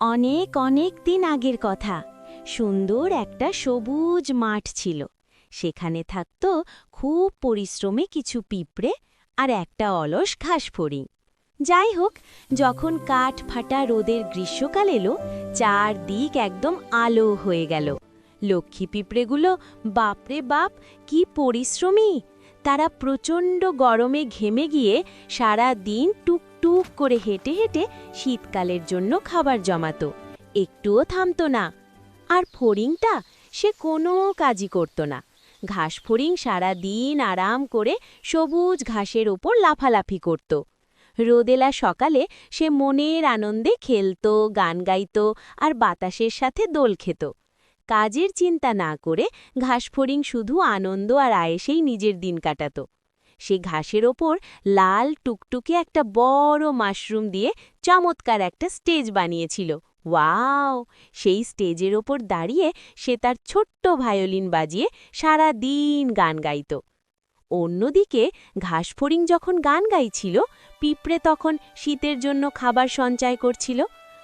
অনেক অনেক দিন আগের কথা। সুন্দর একটা সবুজ মাঠ ছিল। সেখানে থাকত খুব পরিশ্রমী কিছু পিঁপড়ে আর একটা অলস ঘাসফড়িং। যাই হোক, যখন কাঠ ফাটা রোদের গ্রীষ্মকাল এলো, চারদিক একদম আলো হয়ে গেল। লক্ষ্মী পিঁপড়েগুলো বাপরে বাপ, কি পরিশ্রমী! তারা প্রচণ্ড গরমে ঘেমে গিয়ে সারা দিন টুকটুক করে হেঁটে হেঁটে শীতকালের জন্য খাবার জমাতো, একটুও থামতো না। আর ফড়িংটা, সে কোনো কাজই করত না। ঘাসফড়িং সারা দিন আরাম করে সবুজ ঘাসের ওপর লাফালাফি করত। রোদেলা সকালে সে মনের আনন্দে খেলতো, গান গাইত আর বাতাসের সাথে দোল খেত। কাজের চিন্তা না করে ঘাসফড়িং শুধু আনন্দ আর আয়েসেই নিজের দিন কাটাত। সে ঘাসের ওপর লাল টুকটুকে একটা বড় মাশরুম দিয়ে চমৎকার একটা স্টেজ বানিয়েছিল। ওয়াও! সেই স্টেজের ওপর দাঁড়িয়ে সে তার ছোট্ট ভায়োলিন বাজিয়ে সারা দিন গান গাইত। অন্যদিকে ঘাসফড়িং যখন গান গাইছিল, পিঁপড়ে তখন শীতের জন্য খাবার সঞ্চয় করছিল।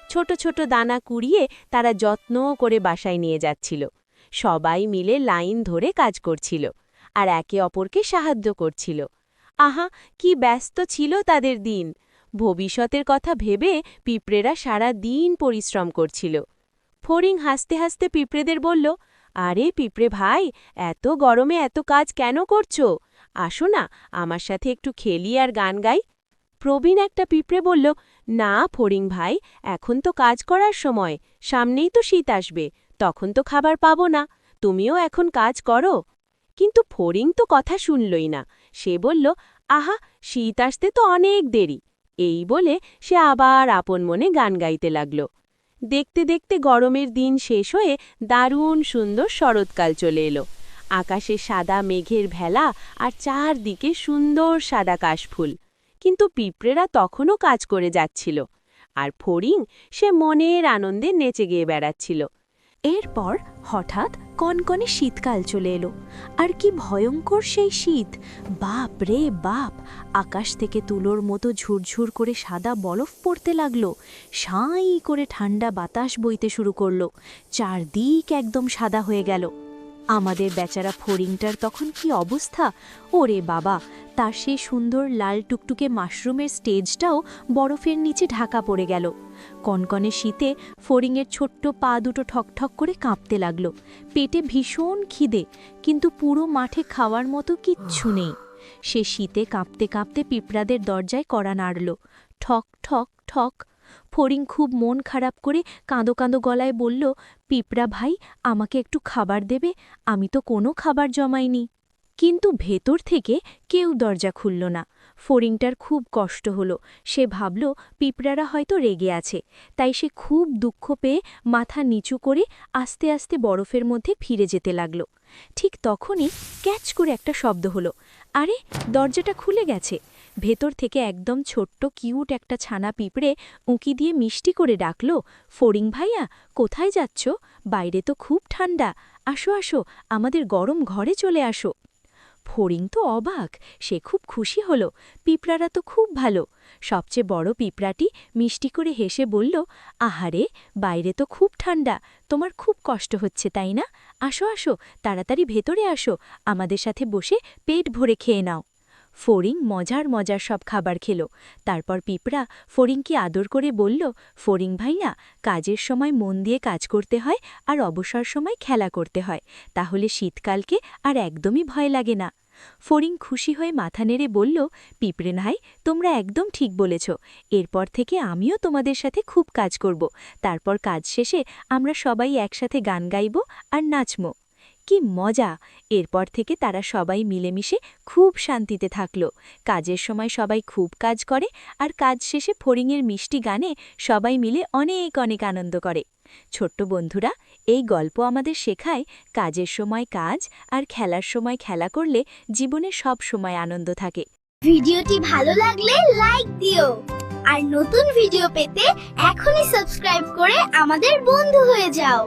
ছোট ছোট দানা কুড়িয়ে তারা যত্ন করে বাসায় নিয়ে যাচ্ছিল। সবাই মিলে লাইন ধরে কাজ করছিল আর একে অপরকে সাহায্য করছিল। আহা, কি ব্যস্ত ছিল তাদের দিন! ভবিষ্যতের কথা ভেবে পিঁপড়েরা সারা দিন পরিশ্রম করছিল। ফড়িং হাসতে হাসতে পিঁপড়েদের বলল, আরে পিঁপড়ে ভাই, এত গরমে এত কাজ কেন করছো? আসো না, আমার সাথে একটু খেলি আর গান গাই। প্রবীণ একটা পিঁপড়ে বলল, না ফড়িং ভাই, এখন তো কাজ করার সময়, সামনেই তো শীত আসবে, তখন তো খাবার পাবো না, তুমিও এখন কাজ করো। কিন্তু ফড়িং তো কথা শুনলই না। সে বলল, আহা, শীত আসতে তো অনেক দেরি। এই বলে সে আবার আপন মনে গান গাইতে লাগল। দেখতে দেখতে গরমের দিন শেষ হয়ে দারুণ সুন্দর শরৎকাল চলে এলো। আকাশে সাদা মেঘের ভেলা আর চারদিকে সুন্দর সাদা কাশফুল। কিন্তু পিঁপড়েরা তখনও কাজ করে যাচ্ছিল, আর ফড়িং সে মনের আনন্দে নেচে গিয়ে বেড়াচ্ছিল। এরপর হঠাৎ কনকনে শীতকাল চলে এলো। আর কি ভয়ঙ্কর সেই শীত! বাপ রে বাপ! আকাশ থেকে তুলোর মতো ঝুরঝুর করে সাদা বরফ পড়তে লাগলো। সাঁই করে ঠান্ডা বাতাস বইতে শুরু করলো। চারদিক একদম সাদা হয়ে গেল। আমাদের বেচারা ফড়িংটার তখন কি অবস্থা! ওরে বাবা, তার সেই সুন্দর লাল টুকটুকে মাশরুমের স্টেজটাও বরফের নিচে ঢাকা পড়ে গেল। কনকনে শীতে ফড়িংয়ের ছোট্ট পা দুটো ঠকঠক করে কাঁপতে লাগলো। পেটে ভীষণ খিদে, কিন্তু পুরো মাঠে খাওয়ার মতো কিচ্ছু নেই। সে শীতে কাঁপতে কাঁপতে পিঁপড়াদের দরজায় কড়া নাড়ল। ঠক ঠক ঠক। ফড়িং খুব মন খারাপ করে কাঁদো কাঁদো গলায় বলল, পিঁপড়া ভাই, আমাকে একটু খাবার দেবে? আমি তো কোনো খাবার জমাইনি। কিন্তু ভেতর থেকে কেউ দরজা খুলল না। ফড়িংটার খুব কষ্ট হলো। সে ভাবল পিঁপড়ারা হয়তো রেগে আছে। তাই সে খুব দুঃখ পেয়ে মাথা নিচু করে আস্তে আস্তে বরফের মধ্যে ফিরে যেতে লাগল। ঠিক তখনই ক্যাচ করে একটা শব্দ হলো। আরে, দরজাটা খুলে গেছে! ভেতর থেকে একদম ছোট্ট কিউট একটা ছানা পিঁপড়ে উঁকি দিয়ে মিষ্টি করে ডাকল, ফড়িং ভাইয়া, কোথায় যাচ্ছ? বাইরে তো খুব ঠান্ডা, আসো আসো, আমাদের গরম ঘরে চলে আসো। ফড়িং তো অবাক, সে খুব খুশি হলো। পিঁপড়ারা তো খুব ভালো। সবচেয়ে বড় পিঁপড়াটি মিষ্টি করে হেসে বলল, আহারে, বাইরে তো খুব ঠান্ডা, তোমার খুব কষ্ট হচ্ছে তাই না? আসো আসো, তাড়াতাড়ি ভেতরে আসো, আমাদের সাথে বসে পেট ভরে খেয়ে নাও। ফড়িং মজার মজার সব খাবার খেল। তারপর পিঁপড়া ফড়িংকে আদর করে বলল, ফড়িং ভাইয়া, কাজের সময় মন দিয়ে কাজ করতে হয় আর অবসর সময় খেলা করতে হয়, তাহলে শীতকালকে আর একদমই ভয় লাগে না। ফড়িং খুশি হয়ে মাথা নেড়ে বলল, পিঁপড়ে ভাই, তোমরা একদম ঠিক বলেছ। এরপর থেকে আমিও তোমাদের সাথে খুব কাজ করব। তারপর কাজ শেষে আমরা সবাই একসাথে গান গাইব আর নাচব। কি মজা! এরপর থেকে তারা সবাই মিলেমিশে খুব শান্তিতে থাকল। কাজের সময় সবাই খুব কাজ করে, আর কাজ শেষে ফড়িংয়ের মিষ্টি গানে সবাই মিলে অনেক অনেক আনন্দ করে। ছোট্ট বন্ধুরা, এই গল্প আমাদের শেখায়, কাজের সময় কাজ আর খেলার সময় খেলা করলে জীবনে সব সময় আনন্দ থাকে। ভিডিওটি ভালো লাগলে লাইক দিও, আর নতুন ভিডিও পেতে এখনই সাবস্ক্রাইব করে আমাদের বন্ধু হয়ে যাও।